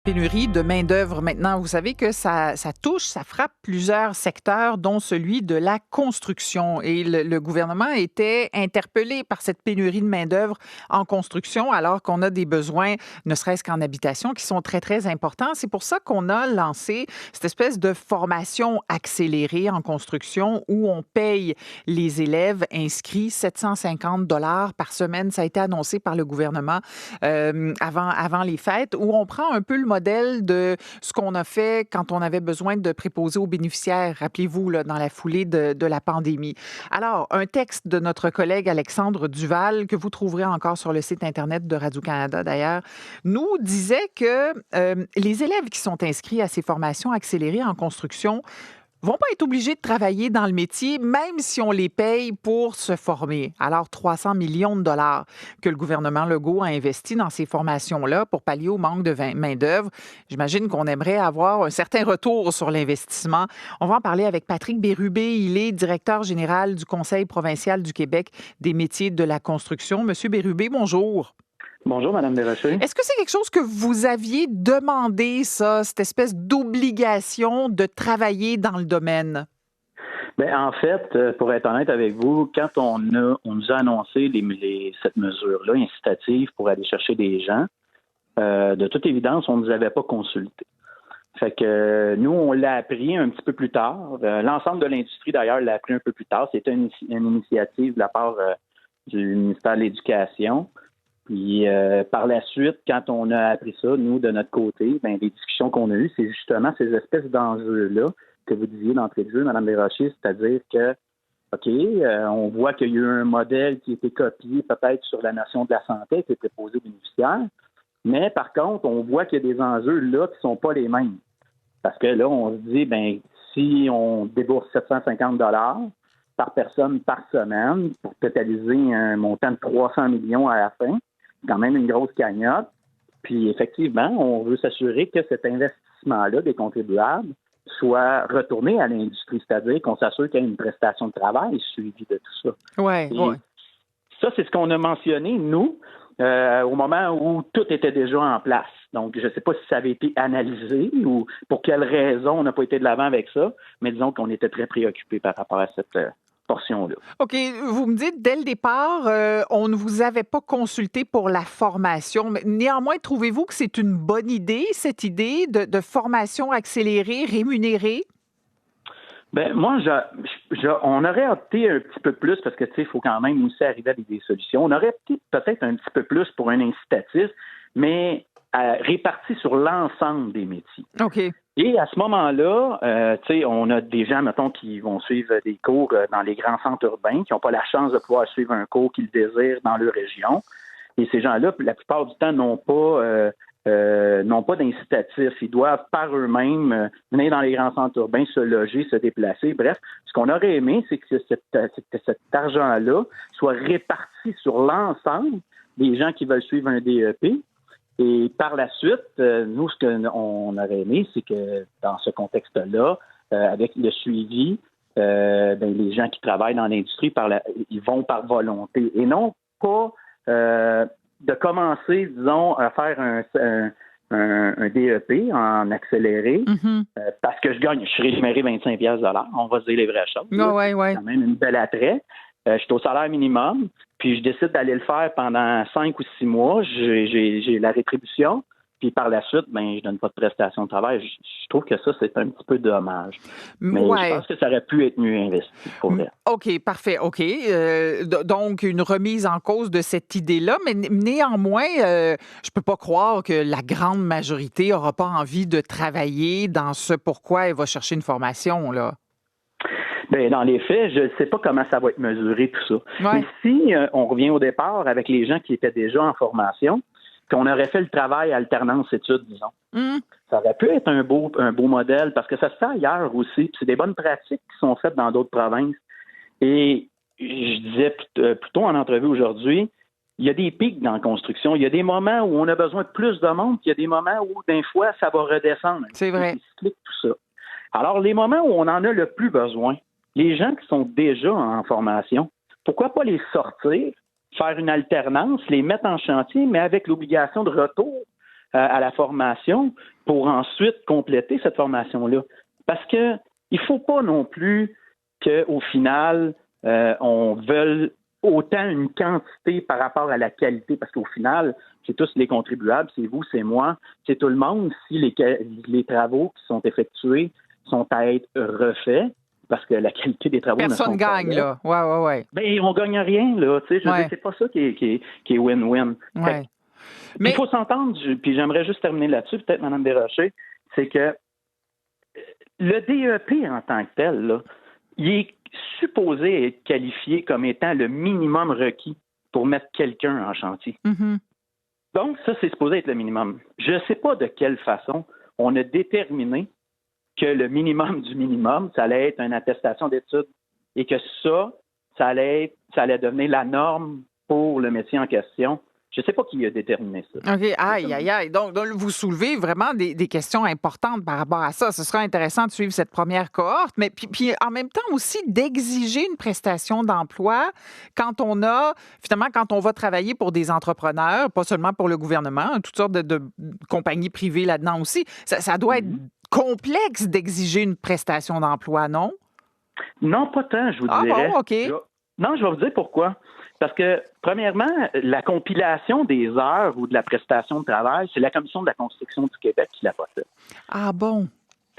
Pénurie de main-d'œuvre maintenant. Vous savez que ça frappe plusieurs secteurs, dont celui de la construction. Et le gouvernement était interpellé par cette pénurie de main-d'œuvre en construction, alors qu'on a des besoins, ne serait-ce qu'en habitation, qui sont très, très importants. C'est pour ça qu'on a lancé cette espèce de formation accélérée en construction où on paye les élèves inscrits 750 $ par semaine. Ça a été annoncé par le gouvernement avant les fêtes, où on prend un peu le modèle de ce qu'on a fait quand on avait besoin de préposer aux bénéficiaires, rappelez-vous, là, dans la foulée de la pandémie. Alors, un texte de notre collègue Alexandre Duval, que vous trouverez encore sur le site Internet de Radio-Canada d'ailleurs, nous disait que les élèves qui sont inscrits à ces formations accélérées en construction vont pas être obligés de travailler dans le métier, même si on les paye pour se former. Alors, 300 millions de dollars que le gouvernement Legault a investi dans ces formations-là pour pallier au manque de main-d'œuvre. J'imagine qu'on aimerait avoir un certain retour sur l'investissement. On va en parler avec Patrick Bérubé. Il est directeur général du Conseil provincial du Québec des métiers de la construction. Monsieur Bérubé, bonjour. Bonjour, Mme Desrochers. Est-ce que c'est quelque chose que vous aviez demandé, ça, cette espèce d'obligation de travailler dans le domaine? Bien, en fait, pour être honnête avec vous, quand on nous a annoncé cette mesure-là incitative pour aller chercher des gens, de toute évidence, on ne nous avait pas consultés. Fait que nous, on l'a appris un petit peu plus tard. L'ensemble de l'industrie, d'ailleurs, l'a appris un peu plus tard. C'était une initiative de la part du ministère de l'Éducation. Puis par la suite, quand on a appris ça, nous, de notre côté, ben les discussions qu'on a eues, c'est justement ces espèces d'enjeux-là que vous disiez d'entrée de jeu, Mme Desrochers, c'est-à-dire que, OK, on voit qu'il y a eu un modèle qui a été copié peut-être sur la notion de la santé qui était posé aux bénéficiaires, mais par contre, on voit qu'il y a des enjeux là qui ne sont pas les mêmes. Parce que là, on se dit, ben si on débourse 750 $ par personne par semaine pour totaliser un montant de 300 millions à la fin, quand même une grosse cagnotte. Puis effectivement, on veut s'assurer que cet investissement-là des contribuables soit retourné à l'industrie, c'est-à-dire qu'on s'assure qu'il y a une prestation de travail suivie de tout ça. Ouais. Ça, c'est ce qu'on a mentionné, nous, au moment où tout était déjà en place. Donc, je ne sais pas si ça avait été analysé ou pour quelle raison on n'a pas été de l'avant avec ça, mais disons qu'on était très préoccupés par rapport à cette portion-là. OK. Vous me dites, dès le départ, on ne vous avait pas consulté pour la formation. Mais néanmoins, trouvez-vous que c'est une bonne idée, cette idée de formation accélérée, rémunérée? Ben moi, on aurait opté un petit peu plus parce que tu sais, il faut quand même aussi arriver avec des solutions. On aurait opté peut-être un petit peu plus pour un incitatif, mais réparti sur l'ensemble des métiers. OK. Et à ce moment-là, tu sais, on a des gens, mettons, qui vont suivre des cours dans les grands centres urbains, qui n'ont pas la chance de pouvoir suivre un cours qu'ils désirent dans leur région. Et ces gens-là, la plupart du temps, n'ont pas d'incitatif. Ils doivent par eux-mêmes venir dans les grands centres urbains, se loger, se déplacer. Bref, ce qu'on aurait aimé, c'est que cet argent-là soit réparti sur l'ensemble des gens qui veulent suivre un DEP. Et par la suite, nous, ce qu'on aurait aimé, c'est que dans ce contexte-là, avec le suivi, les gens qui travaillent dans l'industrie, ils vont par volonté et non pas de commencer, disons, à faire un DEP en accéléré parce que je suis rémunéré 25 $. On va se dire les vraies choses. Ouais. C'est quand même une belle attrait. Je suis au salaire minimum, puis je décide d'aller le faire pendant 5 ou 6 mois. J'ai la rétribution, puis par la suite, je donne pas de prestation de travail. Je trouve que ça, c'est un petit peu dommage. Mais je pense que ça aurait pu être mieux investi, pour vrai. OK, parfait. OK. Donc, une remise en cause de cette idée-là, mais néanmoins, je peux pas croire que la grande majorité aura pas envie de travailler dans ce pourquoi elle va chercher une formation, là. Bien, dans les faits, je ne sais pas comment ça va être mesuré, tout ça. Ouais. Mais si on revient au départ avec les gens qui étaient déjà en formation, qu'on aurait fait le travail alternance-études, disons, ça aurait pu être un beau modèle parce que ça se fait ailleurs aussi. Puis c'est des bonnes pratiques qui sont faites dans d'autres provinces. Et je disais plutôt en entrevue aujourd'hui, il y a des pics dans la construction. Il y a des moments où on a besoin de plus de monde, puis il y a des moments où, d'un fois, ça va redescendre. C'est vrai. C'est cyclique, tout ça. Alors, les moments où on en a le plus besoin, les gens qui sont déjà en formation, pourquoi pas les sortir, faire une alternance, les mettre en chantier, mais avec l'obligation de retour à la formation pour ensuite compléter cette formation-là. Parce que il faut pas non plus qu'au final, on veuille autant une quantité par rapport à la qualité, parce qu'au final, c'est tous les contribuables, c'est vous, c'est moi, c'est tout le monde. Si les travaux qui sont effectués sont à être refaits, parce que la qualité des travaux Personne ne sont gagne, pas là. Ouais. ben, on gagne rien, là. Tu sais, je veux dire, c'est pas ça qui est win-win. Ouais. Il faut s'entendre, puis j'aimerais juste terminer là-dessus, peut-être, Mme Desrochers, c'est que le DEP en tant que tel, là, il est supposé être qualifié comme étant le minimum requis pour mettre quelqu'un en chantier. Mm-hmm. Donc, ça, c'est supposé être le minimum. Je ne sais pas de quelle façon on a déterminé que le minimum du minimum, ça allait être une attestation d'études et que ça allait devenir la norme pour le métier en question. Je ne sais pas qui a déterminé ça. OK. Aïe. Donc, vous soulevez vraiment des questions importantes par rapport à ça. Ce sera intéressant de suivre cette première cohorte, mais puis en même temps aussi d'exiger une prestation d'emploi quand on va travailler pour des entrepreneurs, pas seulement pour le gouvernement, toutes sortes de compagnies privées là-dedans aussi. Ça doit être complexe d'exiger une prestation d'emploi, non? Non, pas tant, je vous dirais. Bon, OK. Non, je vais vous dire pourquoi. Parce que, premièrement, la compilation des heures ou de la prestation de travail, c'est la Commission de la construction du Québec qui la possède. Ah bon?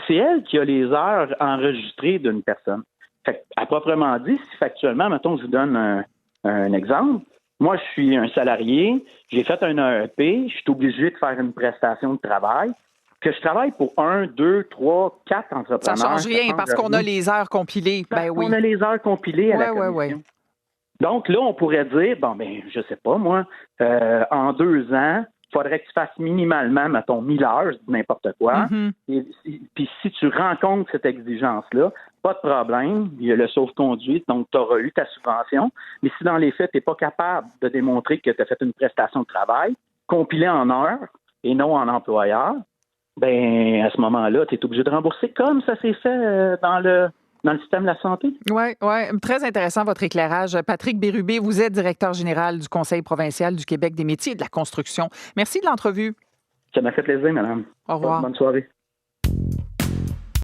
C'est elle qui a les heures enregistrées d'une personne. Fait à proprement dit, si factuellement, mettons, je vous donne un exemple. Moi, je suis un salarié, j'ai fait un AEP, je suis obligé de faire une prestation de travail. Que je travaille pour 1, 2, 3, 4 entrepreneurs. Ça change rien parce qu'on a les heures compilées. Ben oui. On a les heures compilées à la commission. Ouais. Donc là, on pourrait dire, je sais pas, moi, en 2 ans, il faudrait que tu fasses minimalement, mettons, 1000 heures, n'importe quoi. Mm-hmm. Puis si tu rencontres cette exigence-là, pas de problème, il y a le sauf-conduit, donc tu auras eu ta subvention. Mais si dans les faits, tu n'es pas capable de démontrer que tu as fait une prestation de travail, compilée en heures et non en employeur, ben à ce moment-là, tu es obligé de rembourser comme ça s'est fait dans le système de la santé. Oui. Très intéressant votre éclairage. Patrick Bérubé, vous êtes directeur général du Conseil provincial du Québec des métiers et de la construction. Merci de l'entrevue. Ça m'a fait plaisir, madame. Au revoir. Bonne soirée.